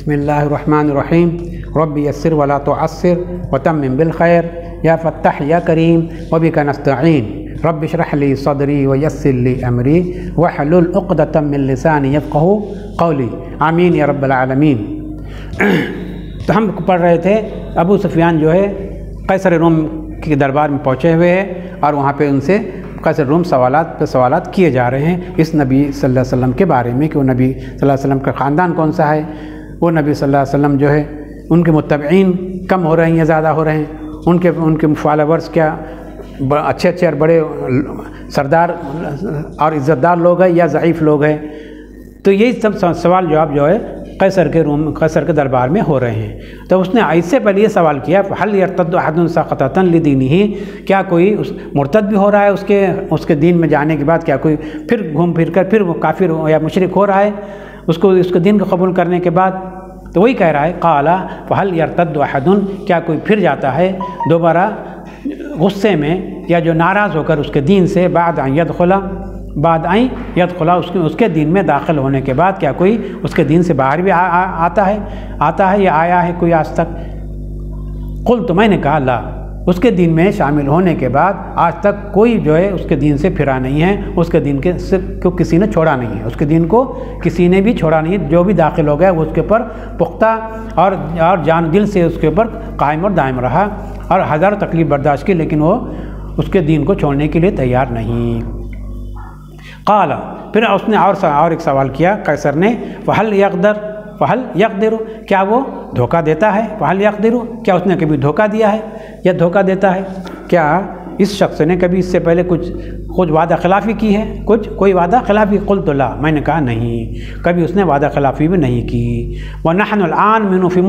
بسم اللہ الرحمن الرحیم رب یسر ولا تعسر وتمم بالخیر یا فتح یا کریم وبک نستعین رب اشرح لی صدری ویسر لی امری واحلل عقدۃ من لسانی یفقهوا قولی آمین یا رب العالمین۔ تو ہم پڑھ رہے تھے ابو سفیان جو ہے قیصر روم کے دربار میں پہنچے ہوئے ہیں اور وہاں پہ ان سے قیصر روم سوالات کیے جا رہے ہیں اس نبی صلی اللہ علیہ وسلم کے بارے میں کہ وہ نبی صلی اللہ علیہ وسلم کا خاندان کون سا ہے، وہ نبی صلی اللہ علیہ وسلم جو ہے ان کے متبعین کم ہو رہے ہیں یا زیادہ ہو رہے ہیں، ان کے فالوورز کیا اچھے اور بڑے سردار اور عزت دار لوگ ہیں یا ضعیف لوگ ہیں۔ تو یہی سب سوال جواب جو ہے قیصر کے دربار میں ہو رہے ہیں۔ تو اس نے اس سے پہلے یہ سوال کیا حل یرتد احد ساقطۃ لدینہ، کیا کوئی مرتد بھی ہو رہا ہے اس کے دین میں جانے کے بعد، کیا کوئی پھر گھوم پھر کر پھر وہ کافر یا مشرک ہو رہا ہے اس کے دین کو قبول کرنے کے بعد؟ تو وہی کہہ رہا ہے قال فهل یرتد احد، کیا کوئی پھر جاتا ہے دوبارہ غصے میں یا جو ناراض ہو کر اس کے دین سے بعد ان یدخلا اس کے دین میں داخل ہونے کے بعد کیا کوئی اس کے دین سے باہر بھی آتا ہے یا آیا ہے کوئی آج تک؟ قلت، میں نے کہا لا، اس کے دین میں شامل ہونے کے بعد آج تک کوئی جو ہے اس کے دین سے پھرا نہیں ہے، اس کے دین کو کسی نے چھوڑا نہیں ہے، اس کے دین کو کسی نے بھی چھوڑا نہیں ہے، جو بھی داخل ہو گیا وہ اس کے اوپر پختہ اور جان دل سے اس کے اوپر قائم اور دائم رہا اور ہزاروں تکلیف برداشت کی، لیکن وہ اس کے دین کو چھوڑنے کے لیے تیار نہیں۔ قال، پھر اس نے اور ایک سوال کیا قیصر نے فهل یقدر، کیا وہ دھوکہ دیتا ہے؟ فهل یقدر، کیا اس نے کبھی دھوکہ دیا ہے یا دھوکہ دیتا ہے؟ کیا اس شخص نے کبھی اس سے پہلے کچھ وعدہ خلافی کی ہے؟ کوئی وعدہ خلافی؟ قلت لا، میں نے کہا نہیں، کبھی اس نے وعدہ خلافی بھی نہیں کی۔ ونحن الآن منه فی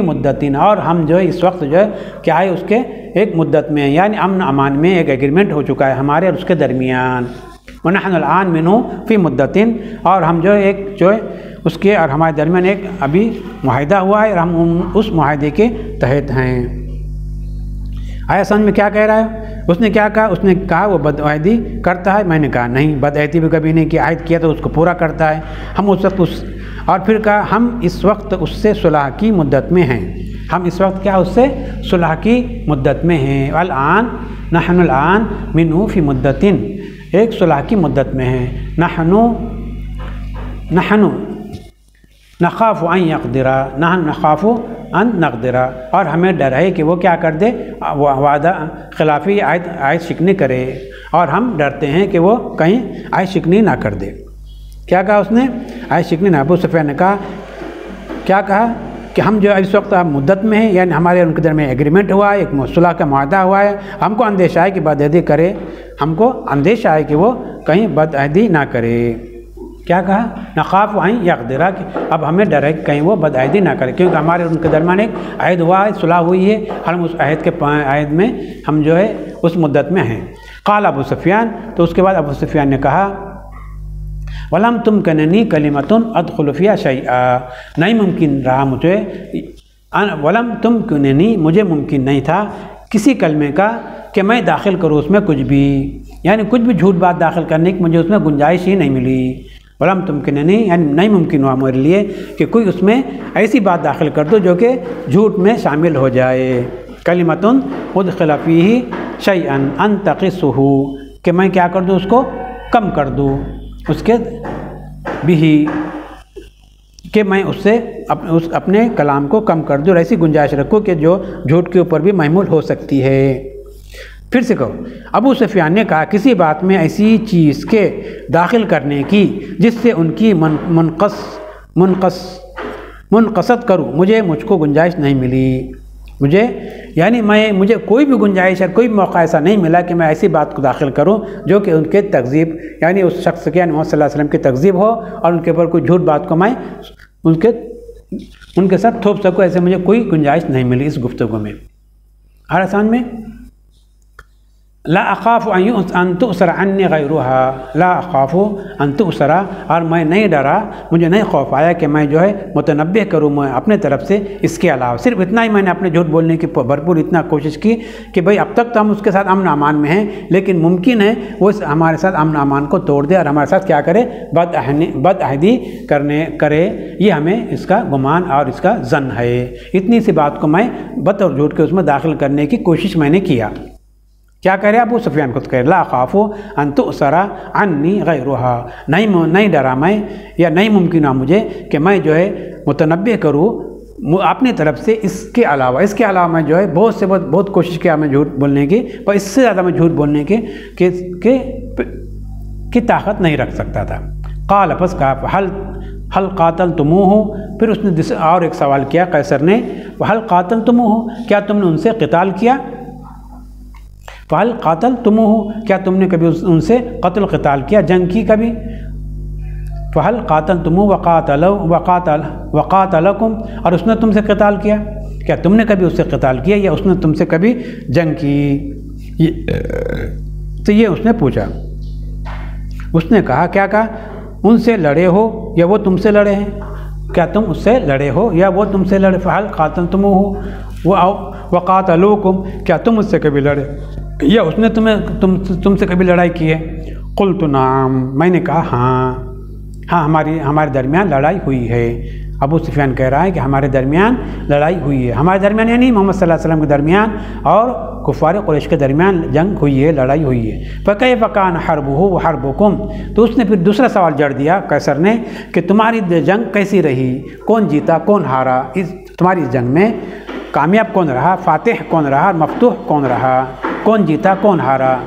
مدت، اور ہم جو ہے اس وقت جو ہے کیا ہے اس کے ایک مدت میں، یعنی امن امان میں ایک ایگریمنٹ ہو چکا ہے ہمارے اور اس کے درمیان۔ ونحن الآن منه فی مدت، اور ہم جو ہے اس کے اور ہمارے درمیان ایک ابھی معاہدہ ہوا ہے اور ہم اس معاہدے کے تحت ہیں۔ آیا سمجھ میں کیا کہہ رہا ہے؟ اس نے کیا کہا؟ اس نے کہا وہ بدعہدی کرتا ہے؟ میں نے کہا نہیں، بدعہدی بھی کبھی نہیں کی، عہد کیا تو اس کو پورا کرتا ہے۔ ہم اس وقت اور پھر کہا ہم اس وقت اس سے صلح کی مدت میں ہیں، ہم اس وقت کیا اس سے صلح کی مدت میں ہیں۔ نحن الآن منه فی مدت، ایک صلح کی مدت میں ہیں۔ نحن نخاف ان یقدر، نخاف ان نقدر، اور ہمیں ڈر ہے کہ وہ کیا کر دے، وعدہ خلافی عہد شکنی کرے، اور ہم ڈرتے ہیں کہ وہ کہیں عہد شکنی نہ کر دے۔ کیا کہا اس نے؟ عہد شکنی نہ۔ ابو سفیان نے کہا، کیا کہا کہ ہم جو اس وقت مدت میں ہیں، یعنی ہمارے ان کے درمیان ایگریمنٹ ہوا ہے، ایک صلح کا معاہدہ ہوا ہے، ہم کو اندیشہ ہے کہ بدعہدی کرے، ہم کو اندیشہ ہے کہ وہ کہیں بدعہدی نہ کرے۔ کیا کہا؟ نخاف ان یقدر، کہ اب ہمیں ڈر ہے کہ کہیں وہ بدعہدی نہ کرے، کیونکہ ہمارے ان کے درمیان ایک عہد ہوا ہے، صلح ہوئی ہے، اور ہم اس عہد میں ہم جو ہے اس مدت میں ہیں۔ قال ابو سفیان، تو اس کے بعد ابو سفیان نے کہا وَلَمْ تُمْكِنْنِي كَلِمَةٌ أَدْخُلُ فِيهَا شَيْئًا، نہیں ممکن رہا وَلَمْ تُمْكِنْنِي، مجھے ممکن نہیں تھا کسی کلمے کا کہ میں داخل کروں اس میں کچھ بھی، یعنی کچھ بھی جھوٹ بات داخل کرنے کی مجھے اس میں گنجائش ہی نہیں ملی۔ وَلَمْ تُمْكِنْنِي، یعنی نہیں ممکن ہوا میرے لیے کہ کوئی اس میں ایسی بات داخل کر دو جو کہ جھوٹ میں شامل ہو جائے۔ كَلِمَةٌ أُدْخِلَ فِيهِ شَيْئًا أَنْتَقِصُهُ، کہ میں کیا کر دوں، اس کو کم کر دوں، اس کے بھی کہ میں اس سے اپنے کلام کو کم کر دوں اور ایسی گنجائش رکھوں کہ جو جھوٹ کے اوپر بھی محمول ہو سکتی ہے۔ پھر سے کہو، ابو سفیان نے کہا کسی بات میں ایسی چیز کے داخل کرنے کی جس سے ان کی منقصد کروں، مجھ کو گنجائش نہیں ملی، مجھے کوئی بھی گنجائش اور کوئی موقع ایسا نہیں ملا کہ میں ایسی بات کو داخل کروں جو کہ ان کے تکذیب، یعنی اس شخص کے محمد صلی اللہ علیہ وسلم کی تکذیب ہو اور ان کے اوپر کوئی جھوٹ بات کو میں ان کے ساتھ تھوپ سکوں، ایسے مجھے کوئی گنجائش نہیں ملی اس گفتگو میں۔ ہر آسان میں لا اخاف ان تؤثر عنی غیرها، لا اخاف ان تؤثر، اور میں نہیں ڈرا، مجھے نہیں خوف آیا کہ میں جو ہے متنبہ کروں میں اپنے طرف سے اس کے علاوہ، صرف اتنا ہی میں نے اپنے جھوٹ بولنے کی بھرپور اتنا کوشش کی کہ بھئی اب تک تو ہم اس کے ساتھ امن امان میں ہیں، لیکن ممکن ہے وہ ہمارے ساتھ امن امان کو توڑ دے اور ہمارے ساتھ کیا کرے، بد عہدی کرے، یہ ہمیں اس کا گمان اور اس کا ظن ہے۔ اتنی سی بات کو میں بطور جھوٹ کے اس میں داخل کرنے کی کوشش میں نے کیا۔ کیا کہہ رہے ابو سفیان خود کہہ رہے لا اخاف ان تؤثر عنی غیرها، نہیں ڈرا میں یا نہیں ممکن ہے مجھے کہ میں جو ہے متنبہ کروں اپنی طرف سے اس کے علاوہ میں جو ہے بہت کوشش کیا میں جھوٹ بولنے کی، پر اس سے زیادہ میں جھوٹ بولنے کی طاقت نہیں رکھ سکتا تھا۔ قال پس کہا حل قاتلتموہ، پھر اس نے اور ایک سوال کیا قیصر نے، حل قاتلتموہ، کیا تم نے ان سے قتال کیا؟ فَهَلْ قَاتَلْتُمُوهُ، کیا تم نے کبھی ان سے قتال کیا، جنگ کی کبھی؟ فَهَلْ قَاتَلْتُمُوهُ وَقَاتَلَكُمْ، اور اس نے تم سے قتال کیا تم نے کبھی اس سے قتال کیا یا اس نے تم سے کبھی جنگ کی؟ تو یہ اس نے پوچھا، اس نے کہا کیا کہا، ان سے لڑے ہو یا وہ تم سے لڑے ہیں، کیا تم اس سے لڑے ہو یا وہ تم سے لڑے؟ فَهَلْ قَاتَلْتُمُوهُ وَقَاتَلُوكُمْ، کیا تم اس سے کبھی لڑے یا اس نے تم سے کبھی لڑائی کی ہے؟ قلت نعم، میں نے کہا ہاں ہمارے درمیان لڑائی ہوئی ہے۔ ابو سفیان کہہ رہا ہے کہ ہمارے درمیان لڑائی ہوئی ہے، ہمارے درمیان یعنی محمد صلی اللہ علیہ وسلم کے درمیان اور کفار قریش کے درمیان جنگ ہوئی ہے، لڑائی ہوئی ہے۔ فَكَيْفَ كَانَ حَرْبُهُ وَحَرْبُكُمْ، تو اس نے پھر دوسرا سوال جڑ دیا قیصر نے کہ تمہاری جنگ کیسی رہی، کون جیتا کون ہارا، تمہاری اس جنگ میں کامیاب کون رہا، فاتح کون رہا، مفتوح کون رہا، کون جیتا کون ہارا؟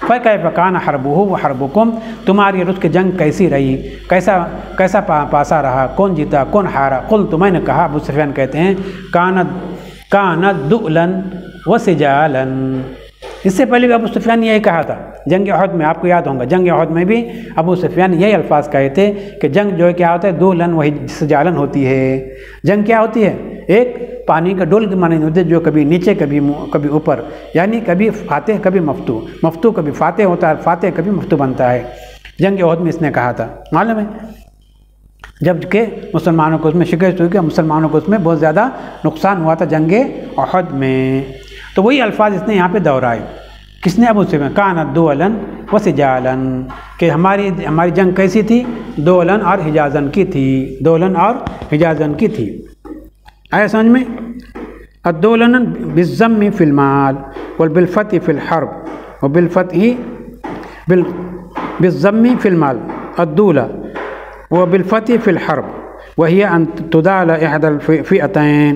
فَكَيْفَ كَانَ حَرْبُهُ وَحَرْبُكُمْ، تمہاری اور اس کی جنگ کیسی رہی، کیسا پاسا رہا، کون جیتا کون ہارا؟ قلت، میں نے کہا، ابو سفیان کہتے ہیں كَانَتْ دُؤْلًا وَسِجَالًا، اس سے پہلے بھی ابو سفیان نے یہی کہا تھا جنگ احد میں، آپ کو یاد ہوگا جنگ احد میں بھی ابو سفیان یہی الفاظ کہے تھے کہ جنگ جو ہے کیا ہوتا ہے، دولن وہی سجالن ہوتی ہے۔ جنگ کیا ہوتی ہے؟ ایک پانی کا ڈول کے معنی ہوتے جو کبھی نیچے کبھی اوپر، یعنی کبھی فاتح کبھی مفتوح کبھی فاتح ہوتا ہے، فاتح کبھی مفتوح بنتا ہے۔ جنگ احد میں اس نے کہا تھا، معلوم ہے، جب کہ مسلمانوں کو اس میں شکست ہوئی کہ مسلمانوں کو اس میں بہت زیادہ نقصان ہوا تھا جنگ احد میں، تو وہی الفاظ اس نے یہاں پہ دہرائے۔ کس نے؟ ابو سفیان، کانت دولاً وسجالاً، کہ ہماری جنگ کیسی تھی، دولن اور حجازن کی تھی، دولن اور حجازن کی تھی۔ آیا سمجھ میں؟ الدولن بالضم فی المال والبالفتح فی الحرب وبالفتح بالضم فی المال الدولہ وبالفتح فی الحرب وهي ان تدال احدى الفئتين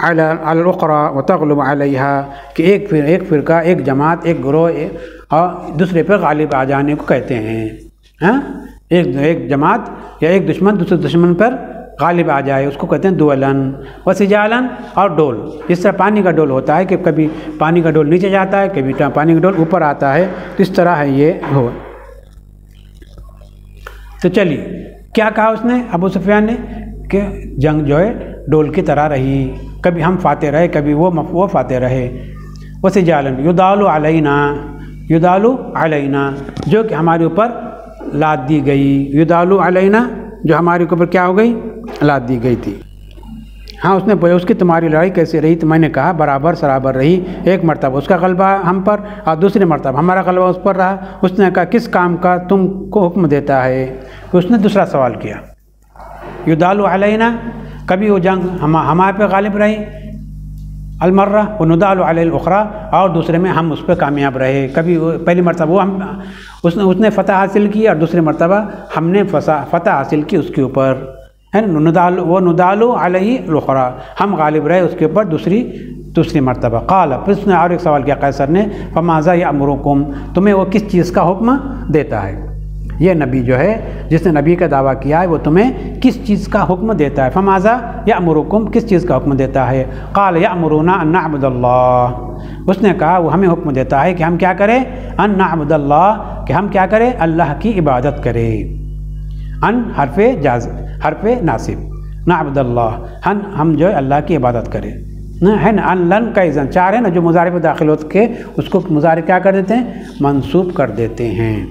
على الاخرى وتغلب عليها، کہ ایک فرقہ، ایک جماعت، ایک گروہ اور دوسرے پر غالب آ جانے کو کہتے ہیں۔ ہاں، ایک جماعت یا ایک دشمن دوسرے دشمن پر غالب آ جائے، اس کو کہتے ہیں دولن وسجالن، اور ڈول، جس طرح پانی کا ڈول ہوتا ہے کہ کبھی پانی کا ڈول نیچے جاتا ہے، کبھی پانی کا ڈول اوپر آتا ہے، تو اس طرح ہے یہ ہو۔ تو چلیے کیا کہا اس نے ابو سفیان نے کہ جنگ جو ہے ڈول کی طرح رہی، کبھی ہم فاتح رہے کبھی وہ فاتح رہے۔ وسجالن یدال علینا، جو کہ ہمارے اوپر لاد دی گئی، یدال علینا جو ہمارے اوپر کیا ہو گئی، لاد دی گئی تھی۔ ہاں، اس نے پوچھا اس کی تمہاری لڑائی کیسے رہی، تو میں نے کہا برابر رہی، ایک مرتبہ اس کا غلبہ ہم پر اور دوسری مرتبہ ہمارا غلبہ اس پر رہا۔ اس نے کہا کس کام کا تم کو حکم دیتا ہے؟ اس نے دوسرا سوال کیا، یدال علینا، کبھی وہ جنگ ہمارے پہ غالب رہی المرہ وندال علی الاخری، اور دوسرے میں ہم اس پہ کامیاب رہے، کبھی پہلی مرتبہ وہ اس نے فتح حاصل کی اور دوسری مرتبہ ہم نے فتح حاصل کی اس کے اوپر، ہے نا، ندال علیہ الاخری، ہم غالب رہے اس کے اوپر دوسری مرتبہ۔ قال، پھر اس نے اور ایک سوال کیا قیصر نے، فماذا یأمرکم، تمہیں وہ کس چیز کا حکم دیتا ہے؟ یہ نبی جو ہے جس نے نبی کا دعویٰ کیا ہے وہ تمہیں کس چیز کا حکم دیتا ہے؟ فماذا یأمرکم، کس چیز کا حکم دیتا ہے؟ قال یأمرنا ان نعبد اللہ، اس نے کہا وہ ہمیں حکم دیتا ہے کہ ہم کیا کریں، ان نعبد اللہ، کہ ہم کیا کریں، اللہ کی عبادت کریں۔ ان حرف ناصب، نعبد اللہ، ہم جو ہے اللہ کی عبادت کریں۔ ہے نا، ان لن کا اذن 4 ہے نا، جو مضارع پہ داخل ہو کے اس کو مضارع کیا کر دیتے ہیں، منصوب کر دیتے ہیں۔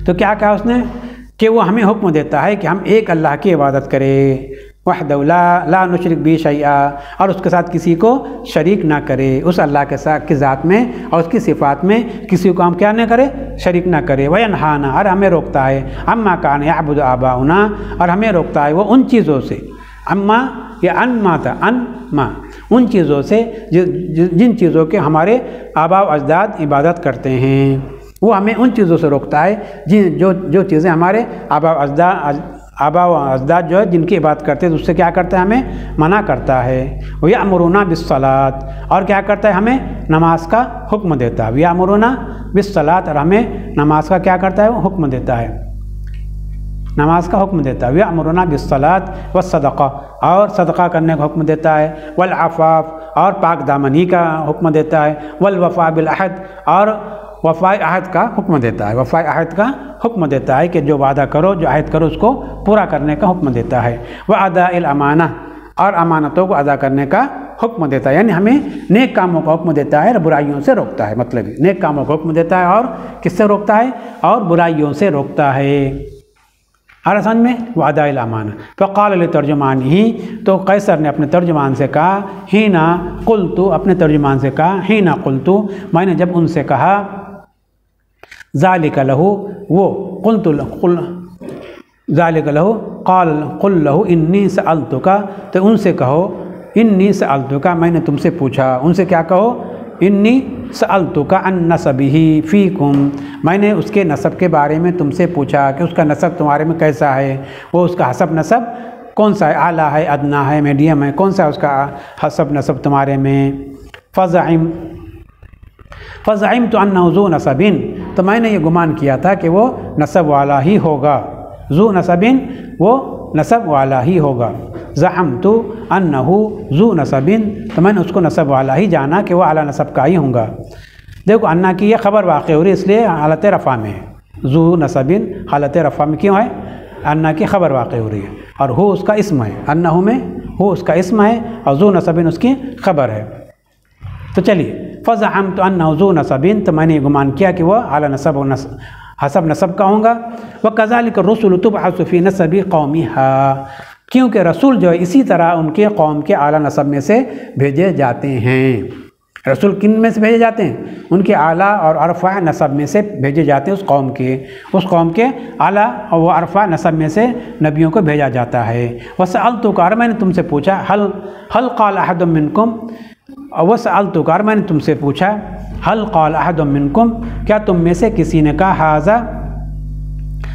تو کیا کہا اس نے کہ وہ ہمیں حکم دیتا ہے کہ ہم ایک اللہ کی عبادت کریں، وحدہ لا نشرک بہ شیئا، اور اس کے ساتھ کسی کو شریک نہ کرے، اس اللہ کے ساتھ کی ذات میں اور اس کی صفات میں کسی کو ہم کیا نہ کرے، شریک نہ کرے۔ وینہانا، اور ہمیں روکتا ہے، عما کان یعبد آباؤنا، اور ہمیں روکتا ہے وہ ان چیزوں سے، اما یا انما تھا، انما ان چیزوں سے جن چیزوں کے ہمارے آباء و اجداد عبادت کرتے ہیں، وہ ہمیں ان چیزوں سے روکتا ہے جو چیزیں ہمارے آباء و اجداد جو ہے جن کی عبادت کرتے ہیں، اس سے کیا کرتا ہے، ہمیں منع کرتا ہے۔ وَيَأْمُرُونَا بِالصَّلَاةِ، اور کیا کرتا ہے، ہمیں نماز کا حکم دیتا ہے۔ وَيَأْمُرُونَا بِالصَّلَاةِ، اور ہمیں نماز کا کیا کرتا ہے، وہ حکم دیتا ہے، نماز کا حکم دیتا ہے۔ وَيَأْمُرُونَا بِالصَّلَاةِ وَالصَّدَقَةِ، اور صدقہ کرنے کا حکم دیتا ہے۔ وَالْعَفَافِ، اور پاک دامنی کا حکم دیتا ہے۔ وَالْوَفَاءِ بِالْعَهْدِ، اور وفاء عہد کا حکم دیتا ہے، وفاء عہد کا حکم دیتا ہے کہ جو وعدہ کرو، جو عہد کرو، اس کو پورا کرنے کا حکم دیتا ہے۔ وَأَدَاءِ الْأَمَانَةِ، اور امانتوں کو ادا کرنے کا حکم دیتا ہے، یعنی ہمیں نیک کاموں کا حکم دیتا ہے، برائیوں سے روکتا ہے، مطلب نیک کاموں کا حکم دیتا ہے اور کس سے روکتا ہے، اور برائیوں سے روکتا ہے۔ اور سمجھ میں، وَأَدَاءِ الْأَمَانَةِ فَقَالَ لِتَرْجُمَانِهِ، تو قیصر نے اپنے ترجمان سے کہا، حِينَ قُلْتُ، اپنے ترجمان سے کہا، حِينَ قُلْتُ، میں نے جب ان سے کہا، ذالک لہو، وہ قلت ذالک لہو، قل لہو انی سألتک، تو ان سے کہو انی سألتک، میں نے تم سے پوچھا، ان سے کیا کہو، انی سألتک عن نسبہ فیکم، میں نے اس کے نسب کے بارے میں تم سے پوچھا کہ اس کا نسب تمہارے میں کیسا ہے، وہ اس کا حسب نسب کون سا ہے، اعلیٰ ہے، ادنا ہے، میڈیم ہے، کون سا ہے اس کا حسب نسب تمہارے میں۔ فزعمت انہ ذو نسب، تو میں نے یہ گمان کیا تھا کہ وہ نسب والا ہی ہوگا، ذو نسب، وہ نسب والا ہی ہوگا۔ زعمت انہ ذو نسب، تو میں نے اس کو نسب والا ہی جانا کہ وہ اعلیٰ نسب کا ہی ہوں گا۔ دیکھو انہ کی یہ خبر واقع ہو رہی ہے، اس لیے حالت رفع میں ہے، ذو نسب حالت رفع میں کیوں ہے، انہ کی خبر واقع ہو رہی ہے، اور ہو اس کا اسم ہے، انہ میں ہو اس کا اسم ہے اور ذو نسب اس کی خبر ہے۔ تو چلیے، فزعمت انہ ذو نسب، تو میں نے یہ گمان کیا کہ وہ اعلیٰ نسب و حسب نسب کا ہوں گا۔ وَكَذَلِكَ الرُّسُلُ تُبْعَثُ فِي نَسَبِ قَوْمِهَا، کیونکہ رسول جو ہے اسی طرح ان کے قوم کے اعلیٰ نسب میں سے بھیجے جاتے ہیں۔ رسول کن میں سے بھیجے جاتے ہیں، ان کے اعلیٰ اور ارفع نسب میں سے بھیجے جاتے ہیں، اس قوم کے اعلیٰ اور وہ ارفع نسب میں سے نبیوں کو بھیجا جاتا ہے۔ وَسَأَلْتُكَ، اور میں نے تم سے پوچھا، هل قال احد منکم، وَسَأَلْتُكَ، اور میں نے تم سے پوچھا، هل قال احد منکم، کیا تم میں سے کسی نے کہا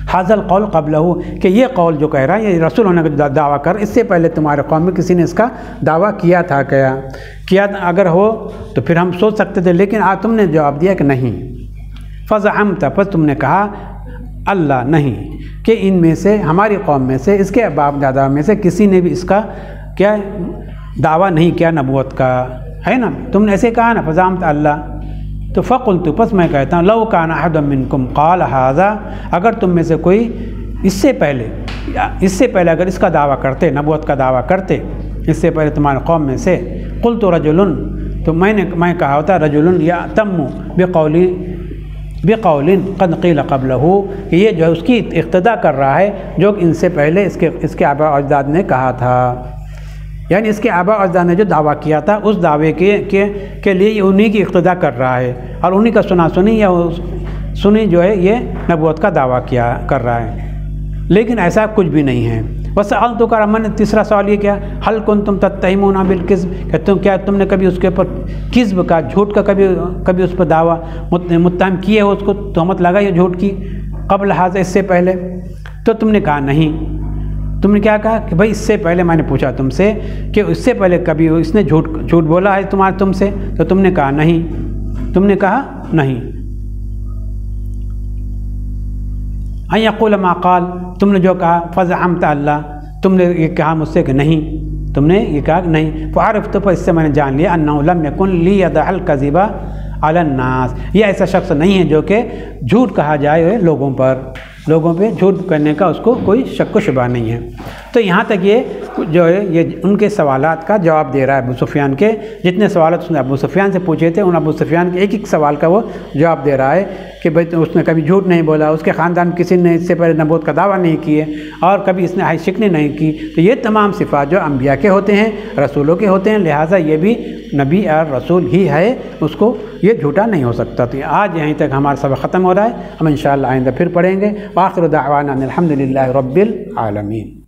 هذا القول قبلہ، کہ یہ قول جو کہہ رہا ہے، یہ رسول ہونے کا دعویٰ کر، اس سے پہلے تمہارے قوم میں کسی نے اس کا دعویٰ کیا تھا، کیا اگر ہو تو پھر ہم سوچ سکتے تھے، لیکن آج تم نے جواب دیا کہ نہیں۔ فزعمت، پس تم نے کہا، اللہ نہیں، کہ ان میں سے ہماری قوم میں سے اس کے باپ دادا میں سے کسی نے بھی اس کا کیا دعویٰ نہیں کیا نبوت کا، ہے نا، تم نے ایسے کہا نا، فزعمت اللہ، تو فقلت، پس میں کہتا ہوں، لو کان احد منکم قال ھذا، اگر تم میں سے کوئی اس سے پہلے اگر اس کا دعویٰ کرتے، نبوت کا دعویٰ کرتے، اس سے پہلے تمہارے قوم میں سے، قلت رجل، تو میں کہا ہوتا رجل یأتم بقول قد قیل قبلہ، کہ یہ جو ہے اس کی اقتدا کر رہا ہے جو ان سے پہلے اس کے آباء و اجداد نے کہا تھا، یعنی اس کے آباء و اجداد نے جو دعویٰ کیا تھا اس دعوے کے لیے یہ انہی کی اقتدا کر رہا ہے، اور انہی کا سنی جو ہے یہ نبوت کا دعویٰ کر رہا ہے، لیکن ایسا کچھ بھی نہیں ہے۔ وَسَأَلْتُكَ، میں نے تیسرا سوال یہ کیا، هل كنتم تتهمون بالكذب، کیا تم نے کبھی اس کے اوپر کذب کا، جھوٹ کا کبھی اس پر دعویٰ متہم کیے ہو، اس کو تہمت لگائی ہو جھوٹ کی، قبل ھذا، اس سے پہلے، تو تم نے کہا نہیں۔ تم نے کیا کہا کہ بھائی اس سے پہلے میں نے پوچھا تم سے کہ اس سے پہلے کبھی اس نے جھوٹ بولا ہے تم سے، تو تم نے کہا نہیں، تم نے کہا نہیں۔ ان یقول ما قال، تم نے جو کہا، فزعمت اللہ، تم نے یہ کہا مجھ سے کہ نہیں، تم نے یہ کہا کہ نہیں، فعرفت، پر اس سے میں نے جان لیا، انہ لم یکن لیدع الکذب علی الناس، یہ ایسا شخص نہیں ہے جو کہ جھوٹ کہا جائے لوگوں پہ جھوٹ کرنے کا اس کو کوئی شک و شبہ نہیں ہے۔ تو یہاں تک یہ جو ہے یہ ان کے سوالات کا جواب دے رہا ہے ابو سفیان کے، جتنے سوالات اس نے ابو سفیان سے پوچھے تھے ان ابو سفیان کے ایک ایک سوال کا وہ جواب دے رہا ہے کہ بھائی اس نے کبھی جھوٹ نہیں بولا، اس کے خاندان کسی نے اس سے پہلے نبوت کا دعویٰ نہیں کیے، اور کبھی اس نے عیش شکنی نہیں کی۔ تو یہ تمام صفات جو انبیاء کے ہوتے ہیں، رسولوں کے ہوتے ہیں، لہٰذا یہ بھی نبی اور رسول ہی ہے، اس کو یہ جھوٹا نہیں ہو سکتا۔ تو آج یہیں تک ہمارا سبق ختم ہو رہا ہے، ہم انشاءاللہ آئندہ پھر پڑھیں گے۔ وآخر دعوانا الحمدللہ رب العالمین۔